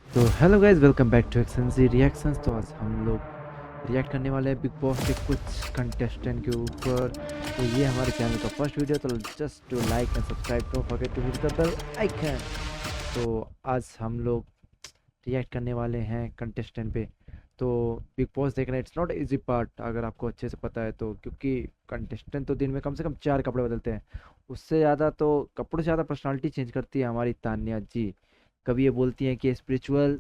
तो hello guys, welcome back to XNG reactions. तो आज हम लोग रिएक्ट करने वाले हैं बिग बॉस के कुछ कंटेस्टेंट के ऊपर। तो ये हमारे चैनल का फर्स्ट वीडियो, तो just to like and subscribe, don't forget to hit the bell icon. तो आज हम लोग रिएक्ट करने वाले हैं कंटेस्टेंट पे। तो बिग बॉस देखना इट्स नॉट इजी पार्ट, अगर आपको अच्छे से पता है तो, क्योंकि कंटेस्टेंट तो दिन में कम से कम 4 कपड़े बदलते हैं। उससे ज़्यादा तो कपड़ों से ज़्यादा पर्सनालिटी चेंज करती है हमारी तान्या जी। कभी ये बोलती हैं कि स्पिरिचुअल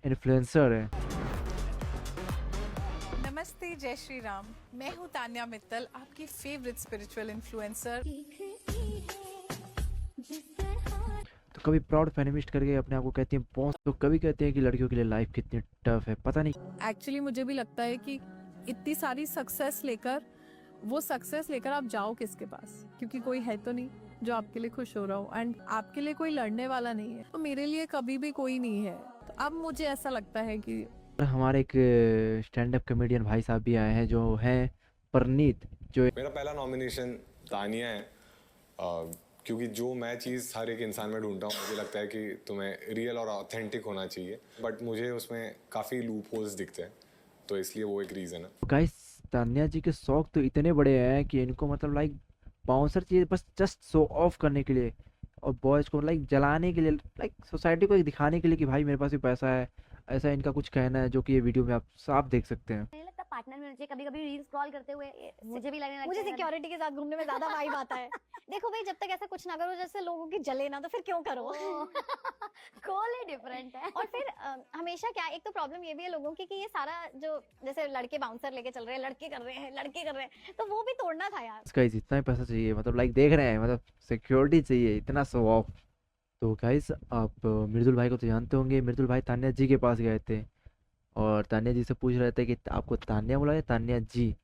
इन्फ्लुएंसर है। नमस्ते, जय श्री राम। मैं हूँ तान्या मित्तल, आपकी फेवरेट स्पिरिचुअल इन्फ्लुएंसर। तो कभी प्राउड फेमिनिस्ट करके अपने आप को कहती हैं बॉस, तो कभी कहते हैं कि लड़कियों के लिए लाइफ कितनी टफ है, पता नहीं। एक्चुअली मुझे भी लगता है कि इतनी सारी सक्सेस लेकर आप जाओ किसके पास, क्योंकि कोई है तो नहीं जो आपके लिए खुश हो रहा हो, एंड आपके लिए कोई लड़ने वाला नहीं है, तो मेरे लिए कभी भी कोई नहीं है। तो अब मुझे ऐसा लगता है कि हमारे एक स्टैंड अप कॉमेडियन भाई साहब भी आए हैं, जो हैं परनीत। जो मेरा पहला नॉमिनेशन तानिया है, क्योंकि जो मैं चीज़ हर एक इंसान में ढूंढता हूँ, मुझे लगता है कि तुम्हें रियल और ऑथेंटिक होना चाहिए, बट मुझे उसमें काफ़ी लूप होल्स दिखते हैं, तो इसलिए वो एक रीज़न है। गाइस, तान्या जी के शौक तो इतने बड़े हैं कि इनको मतलब लाइक बाउंसर चाहिए बस जस्ट शो ऑफ करने के लिए, और बॉयज को लाइक जलाने के लिए, लाइक सोसाइटी को एक दिखाने के लिए कि भाई मेरे पास भी पैसा है। ऐसा इनका कुछ कहना है, जो कि ये वीडियो में आप साफ देख सकते हैं। मुझे लगता है पार्टनर में मुझे कभी-कभी रील स्क्रॉल करते हुए मुझे भी लगने लगता है मुझे सिक्योरिटी के साथ घूमने में ज्यादा वाइब आता है। देखो भाई, जब तक ऐसा कुछ ना करो जैसे लोगों की जले ना, तो फिर क्यों करो। गोल ही डिफरेंट है। और फिर हमेशा क्या, एक तो प्रॉब्लम ये भी है लोगों की कि ये सारा जो जैसे लड़के बाउंसर लेके चल रहे हैं, लड़के कर रहे हैं, तो वो भी तोड़ना था यार। गाइस, इतना ही पैसा चाहिए, मतलब लाइक देख रहे हैं, मतलब सिक्योरिटी चाहिए, इतना शो ऑफ। तो गाइस, आप मृदुल भाई को तो जानते होंगे। मृदुल भाई तान्या जी के पास गए थे और तान्या जी से पूछ रहे थे कि आपको तान्या बुलाया, तान्या जी।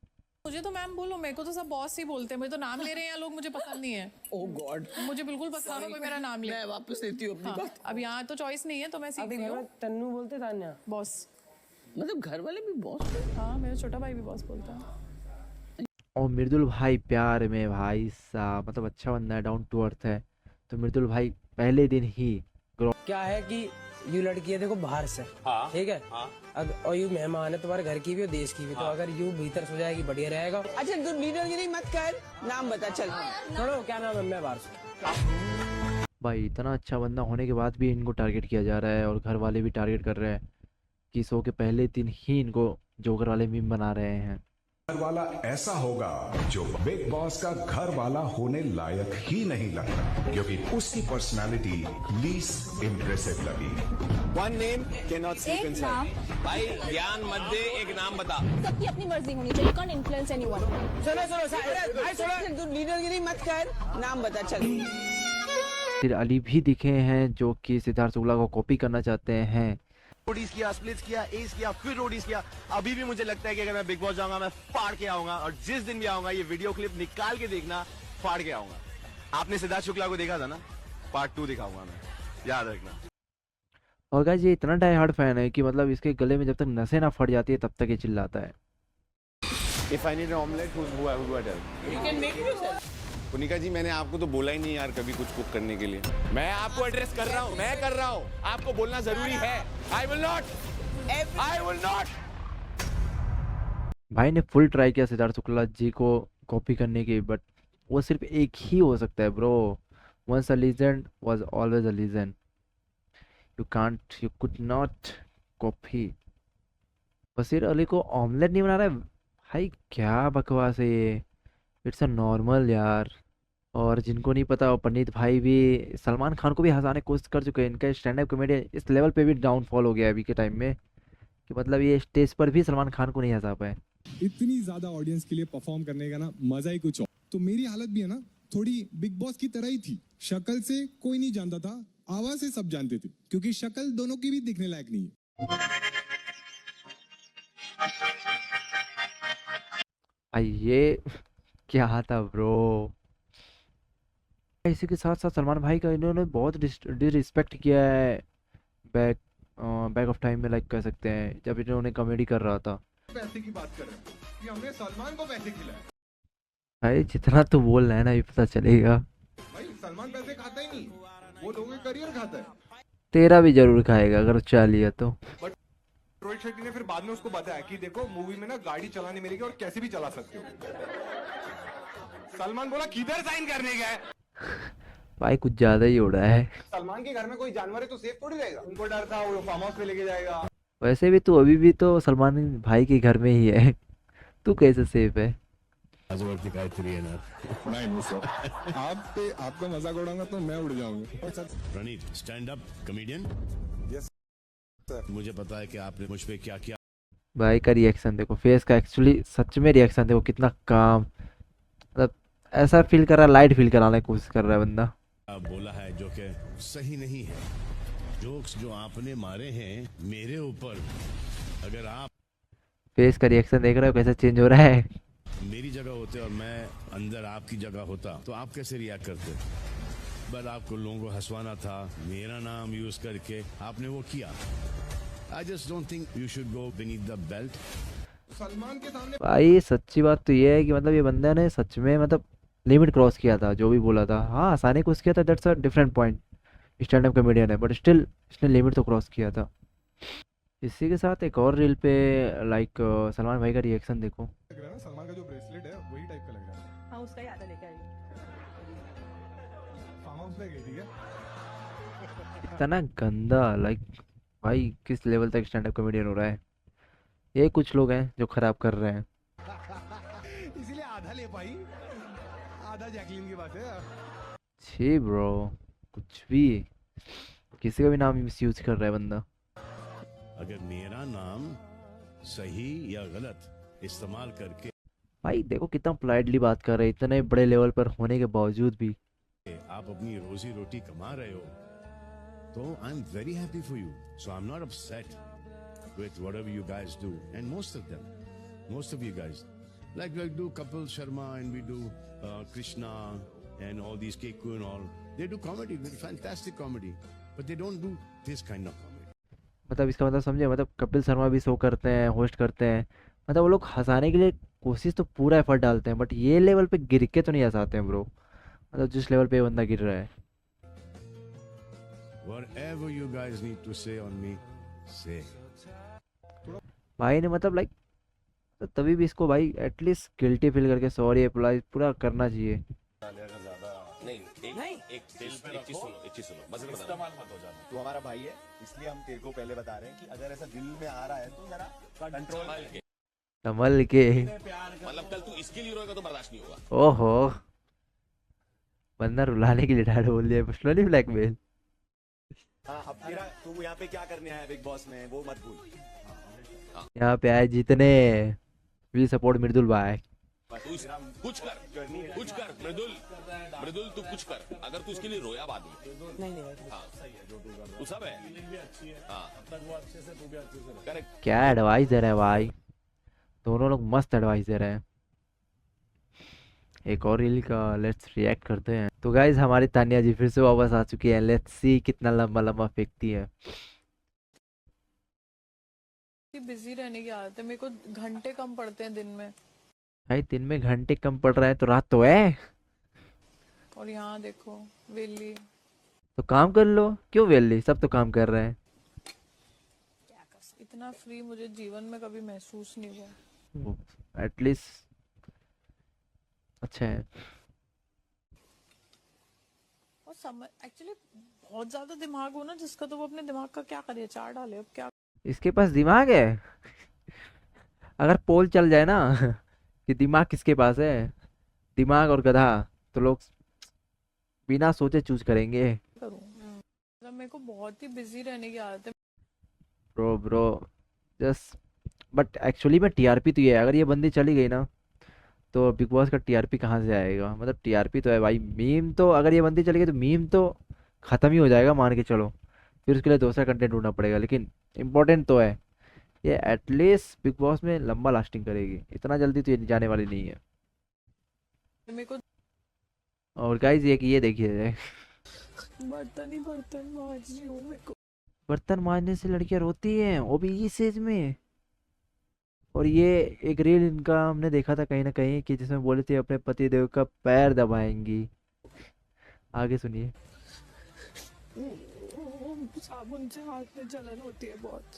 मुझे तो मैम बोलो, मेरे को तो सब बॉस ही बोलते हैं, मुझे तो नाम ले रहे हैं लोग, मुझे पसंद नहीं है। ओह गॉड, मुझे बिल्कुल पसंद नहीं, कोई मेरा नाम ले। मैं वापस लेती हूँ अपनी हाँ, बात। अब यहाँ तो चॉइस नहीं है, तो मैं सीख अभी रही घर हूँ में तन्नू बोलते तान्या, बॉस। मतलब घर वाले भी बॉस। हाँ, मेरा छोटा भाई भी बॉस बोलता है। और मृदुल भाई प्यार में भाई साहब, मतलब अच्छा बंदा है, डाउन टू अर्थ है। तो मृदुल भाई पहले दिन ही क्या है कि यू लड़की है देखो बाहर से, हाँ, ठीक है, हाँ, और यू मेहमान है तुम्हारे घर की भी और देश की भी, हाँ, तो अगर यू भीतर सो जाएगी बढ़िया रहेगा। अच्छा तू लीडरगिरी मत कर, नाम बता चल। छोड़ो, क्या नाम है, मैं बाहर से। भाई इतना अच्छा बंदा होने के बाद भी इनको टारगेट किया जा रहा है, और घर वाले भी टारगेट कर रहे हैं कि शो के पहले दिन ही इनको जोकर वाले मीम बना रहे हैं। घर वाला ऐसा होगा जो बिग बॉस का घर वाला होने लायक ही नहीं लगता, क्योंकि उसकी पर्सनालिटी लीस्ट इम्प्रेसिव लगी। One name cannot sleep inside. भाई ज्ञान मत दे, एक नाम बता। सबकी अपनी मर्जी होनी चाहिए, can't influence anyone। सुनो तू लीडरगिरी मत कर, नाम बता चल। फिर अली भी दिखे हैं, जो कि सिद्धार्थ शुक्ला को कॉपी करना चाहते हैं। रोडीज किया, स्प्लिट्स किया, एस किया, फिर रोडीज किया। अभी भी मुझे लगता है कि अगर मैं बिग बॉस जाऊंगा, मैं फाड़ के आऊंगा, और जिस दिन भी आऊंगा ये वीडियो क्लिप निकाल के देखना, फाड़ के आऊंगा। आपने सिद्धार्थ शुक्ला को देखा था ना, पार्ट 2 दिखाऊंगा मैं, याद रखना। और गाइस, ये इतना डाई हार्ड फैन है कि मतलब इसके गले में जब तक नसें ना फट जाती है तब तक ये चिल्लाता है। If I need an omelette, who do I tell? You can make it yourself. Punika जी, मैंने आपको तो बोला ही नहीं यार कभी कुछ कुक करने के लिए। मैं आपको एड्रेस कर रहा हूँ, मैं कर रहा हूँ, आपको बोलना जरूरी है। I will not. भाई ने फुल ट्राई किया सिद्धार्थ शुक्ला जी को कॉपी करने की, बट वो सिर्फ एक ही हो सकता है bro. Once a legend was always a legend. You could not copy. Bashir Ali को ऑमलेट नहीं बना रहा है भाई, क्या बकवास है ये। इट्स अ नॉर्मल यार। और जिनको नहीं पता, पंडित भाई भी सलमान खान को भी हंसाने की कोशिश कर चुके हैं। इनका स्टैंड अप कॉमेडी इस लेवल पे भी डाउनफॉल हो गया है अभी के टाइम में, कि मतलब ये स्टेज पर भी सलमान खान को नहीं हंसा पाए। इतनी ज्यादा ऑडियंस के लिए परफॉर्म करने का ना मजा ही कुछ और। तो मेरी हालत भी है ना थोड़ी बिग बॉस की तरह ही थी। शक्ल से कोई नहीं जानता था, आवाज से सब जानते थे, क्योंकि शक्ल दोनों की भी दिखने लायक नहीं है। भाई ये क्या था ब्रो। इसी के साथ साथ सलमान भाई का इन्होंने बहुत डिसरिस्पेक्ट किया है बैक बैक ऑफ टाइम में, लाइक कह सकते हैं, जब इन्होंने कॉमेडी कर रहा था। पैसे की बात कर रहे हैं कि हमने सलमान को पैसे खिलाए। भाई जितना तो बोल रहे हैं ना, ये पता चलेगा। भाई सलमान पैसे खाता ही नहीं, वो लोगों के करियर खाता है। तेरा भी जरूर खाएगा अगर चा लिया तो। रोहित शेट्टी ने फिर बाद में उसको बताया कि देखो मूवी में ना गाड़ी चलाने मिलेगी और कैसे भी चला सकते हो। सलमान बोला किधर साइन करने गए। भाई कुछ ज्यादा ही हो रहा है। सलमान के घर में कोई जानवर है तो सेफ थोड़ी रहेगा, उनको डर था वो फार्म हाउस पे लेके जाएगा। वैसे भी तू अभी भी तो सलमान भाई के घर में ही है, तू कैसे सेफ है? नहीं सर, आपका मजाक उड़ाऊंगा तो मैं उड़ जाऊंगा। Praneet stand up comedian. Yes sir. मुझे पता है कि आपने मुझ पे क्या किया। भाई का रिएक्शन देखो, फेस का एक्चुअली सच में रिएक्शन देखो, कितना काम, मतलब ऐसा फील कर रहा है, लाइट फील कराने की कोशिश कर रहा है बंदा। आप बोला है जो कि सही नहीं है। जोक्स जो आपने मारे हैं मेरे ऊपर, अगर आप फेस का रिएक्शन देख रहे हो कैसे चेंज हो रहा है। मेरी जगह होते और मैं अंदर आपकी जगह होता तो आप कैसे रिएक्ट करते? बस आपको लोगों को हंसवाना था, मेरा नाम यूज करके आपने वो किया। I just don't think you should go beneath the belt. Salman के सामने भाई सच्ची बात तो ये है कि मतलब ये बंदे ने सच में मतलब लिमिट क्रॉस किया था, जो भी बोला था। हाँ हंसाने को किया था, that's a different point, stand up comedian है, बट स्टिल इसने लिमिट तो क्रॉस किया था। इसी के साथ एक और रील पे लाइक सलमान भाई का रिएक्शन देखो। लग रहा है ना, सलमान का जो ब्रेसलेट है वही टाइप का लग रहा है। हाँ उसका ही आधा लेके आई। फार्म हाउस पे गई थी क्या? इतना गंदा, लाइक भाई किस लेवल तक स्टैंड अप कॉमेडियन हो रहा है। ये कुछ लोग हैं जो खराब कर रहे हैं। इसीलिए आधा ले पाई, आधा जैकलिन की बात है। छी ब्रो, कुछ भी किसी का भी नाम मिसयूज कर रहा है बंदा। अगर मेरा नाम सही या गलत इस्तेमाल करके भाई देखो कितना पोलाइटली बात कर रहे हैं, इतने बड़े लेवल पर होने के बावजूद भी। आप अपनी रोजी रोटी कमा रहे हो तो I am very happy for you. So I am not upset with whatever you guys do, and most of you guys like we do Kapil Sharma and we do Krishna and all these Keku and all, they do comedy, very fantastic comedy, but they don't do this kind of comedy. मतलब इसका मतलब समझे, मतलब कपिल शर्मा भी show करते हैं, host करते हैं, मतलब वो लोग हंसाने के लिए कोशिश तो पूरा एफर्ट डालते हैं, बट ये लेवल पे गिर के तो नहीं हंसाते हैं ब्रो। मतलब जिस लेवल पे ये बंदा गिर रहा है। Whatever you guys need to say on me, say. भाई ने मतलब लाइक तो तभी भी इसको भाई एटलीस्ट गिल्टी फील करके सॉरी अप्लाई पूरा करना चाहिए। एक चीज सुनो, मत हो जाना। तू हमारा भाई है, इसलिए हम तेरे को पहले बता रहे हैं कि अगर ऐसा दिल में आ रहा है तो जरा कंट्रोल संभल के। मतलब कल तू इसके लिए रोएगा तो बर्दाश्त नहीं होगा। ओहो, बंदा रुलाने के लिए डायरेक्ट बोल दिया, पर्सनली ब्लैकमेल। हाँ, अब तेरा तू यहाँ पे क्या करने आया बिग बॉस में वो मत भूल। यहाँ पे आए जीतने, वी सपोर्ट मृदुल भाई। तू कुछ कर मृदुल तू कुछ कर, अगर तू इसके लिए रोया बाद में नहीं हाँ, तू सब है हाँ, करेक्ट। क्या एडवाइस दे रहे हैं भाई, दोनों लोग मस्त एडवाइस दे रहे हैं। एक और रील का लेट्स रिएक्ट करते हैं। तो गाइज हमारी तानिया जी फिर से वापस आ चुकी है, लेट्स सी कितना लंबा लंबा फेंकती है। बिजी रहने की आदत है, मेरे को घंटे कम पड़ते हैं दिन में। भाई दिन में घंटे कम पड़ रहे हैं तो रात तो है। और यहाँ देखो वेली, तो काम कर लो, क्यों वेली, सब तो काम कर रहे हैं। इतना फ्री मुझे जीवन में कभी महसूस नहीं हुआ। एटलीस्ट अच्छा है। और समझ एक्चुअली बहुत ज्यादा दिमाग हो ना जिसका, तो वो अपने दिमाग का क्या करे, चार डाले। अब क्या इसके पास दिमाग है? अगर पोल चल जाए ना कि दिमाग किसके पास है, दिमाग और गधा, तो लोग बिना सोचे चूज करेंगे। करूं, मतलब मेरे को बहुत ही बिजी रहने की आदत है। ब्रो जस्ट बट एक्चुअली में टीआरपी तो ये है, अगर ये बंदी चली गई ना तो बिग बॉस का टीआरपी कहाँ से आएगा। मतलब टीआरपी तो है भाई, मीम तो अगर ये बंदी चली गई तो मीम तो ख़त्म ही हो जाएगा मान के चलो, फिर उसके लिए दूसरा कंटेंट ढूंढना पड़ेगा। लेकिन इम्पोर्टेंट तो है ये, एटलीस्ट बिग बॉस में लंबा लास्टिंग करेगी, इतना जल्दी तो ये जाने वाली नहीं है। मेरे को और गाइस ये देखिए, बर्तन मांजने से लड़कियां रोती हैं, वो भी इस एज में। और ये एक रील इनका हमने देखा था कहीं ना कहीं कि जिसमें बोले थे अपने पति देव का पैर दबाएंगी। आगे सुनिए। साबुन से हाथ में जलन होती है बहुत।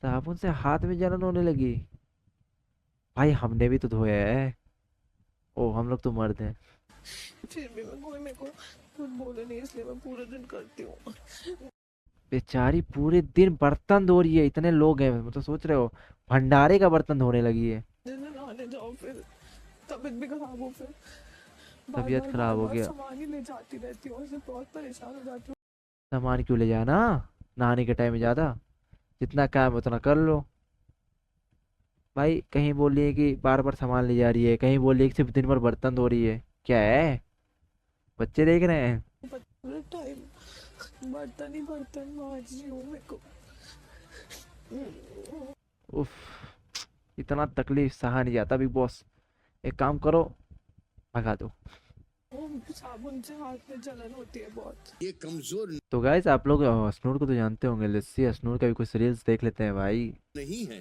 साबुन से हाथ में जलन होने लगी? भाई हमने भी तो धोया है। ओ हम लोग तो मर्द हैं। फिर भी कोई मेरे को कुछ बोले नहीं, इसलिए मैं पूरे दिन करती हूँ। बेचारी पूरे दिन बर्तन धो रही है। इतने लोग हैं, मतलब सोच रहे हो भंडारे का बर्तन धोने लगी है। नहाने जाओ फिर तबीयत भी खराब हो, फिर तबीयत खराब हो गया। सामान ही ले जाती रहती हूँ, उससे बहुत परेशान हो जाती हूँ। सामान क्यों ले जाना नहाने के टाइम में? ज्यादा जितना काम है उतना कर लो भाई। कहीं बोल रही है कि बार बार सामान ले जा रही है, कहीं बोल रही है कि सिर्फ दिन भर बर्तन धो रही है। क्या है, बच्चे देख रहे हैं? पूरे टाइम बर्तन ही बर्तन मांज रही हूँ मेरे को। उफ, इतना तकलीफ सहा नहीं जाता बिग बॉस। एक काम करो, भगा दो। साबुन से हाथ में जलन होती है बहुत। ये कमजोर तो गाइस आप लोग अश्नूर को तो जानते होंगे। लिस्सी अश्नूर का भी कुछ रील्स देख लेते हैं भाई। नहीं है,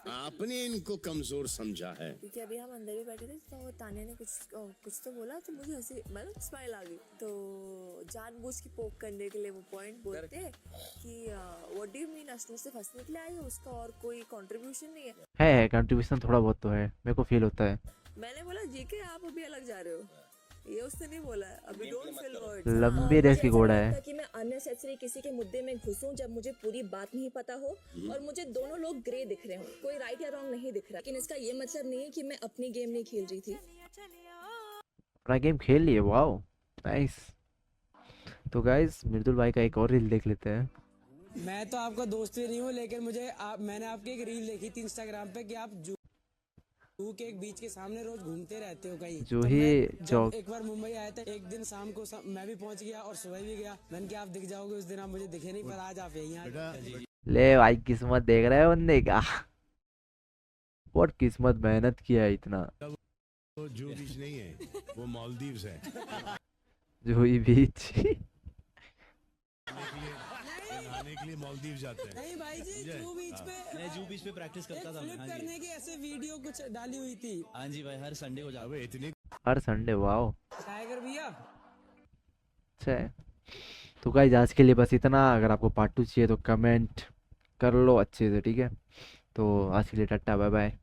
आपने इनको कमजोर समझा है। क्योंकि अभी हम अंदर भी बैठे थे तो तान्या ने कुछ तो बोला तो मुझे हंसी मतलब स्माइल आ गई। तो जानबूझ के पोक करने के लिए वो पॉइंट बोलते हैं कि what do you mean, Ashnoor से फंसने के लिए आई हो, उसका और कोई कंट्रीब्यूशन नहीं है कंट्रीब्यूशन थोड़ा बहुत तो है, मेरे को फील होता है। मैंने बोला जीके आप अभी अलग जा रहे हो, ये उसने नहीं बोला है। अभी डोंट फील वर्ड्स। लंबी रेस की घोड़ा है कि मैं अननेसेसरी किसी के मुद्दे में घुसूं जब मुझे पूरी बात नहीं पता हो और मुझे दोनों लोग ग्रे दिख रहे हो, कोई राइट या रॉन्ग नहीं दिख रहा। लेकिन इसका ये मतलब नहीं है कि मैं अपनी गेम नहीं खेल रही थी। अपना गेम खेल लिए, वाओ नाइस। तो गाइस मृदुल भाई का एक और रील देख लेते हैं। मैं तो आपका दोस्त ही नहीं हूँ, लेकिन मैंने आपकी एक रील देखी थी इंस्टाग्राम पे कि आप जू के एक बीच के सामने रोज घूमते रहते हो कहीं। जो तो ही जब एक बार मुंबई आया था, एक दिन शाम को मैं भी पहुंच गया और सुबह भी गया। मैंने कहा आप दिख जाओगे, उस दिन आप मुझे दिखे नहीं, पर आज आप यहीं आ गए। ले भाई किस्मत देख रहे हो बंदे का। बहुत किस्मत मेहनत किया है इतना। वो जू बीच नहीं है, वो मालदीव्स है। जूही बीच नहाने के लिए मालदीव जाते हैं। नहीं भाई जी, जू बीच पे मैं जू बीच पे प्रैक्टिस करता था। फ्लिप करने की ऐसे वीडियो कुछ डाली हुई थी। हाँ जी भाई, हर संडे को जाओ। इतने हर संडे, वाओ टाइगर भैया। अच्छा है। तो गाइस आज के लिए बस इतना। अगर आपको पार्ट 2 चाहिए तो कमेंट कर लो अच्छे से, ठीक है? तो आज के लिए टाटा बाय बाय।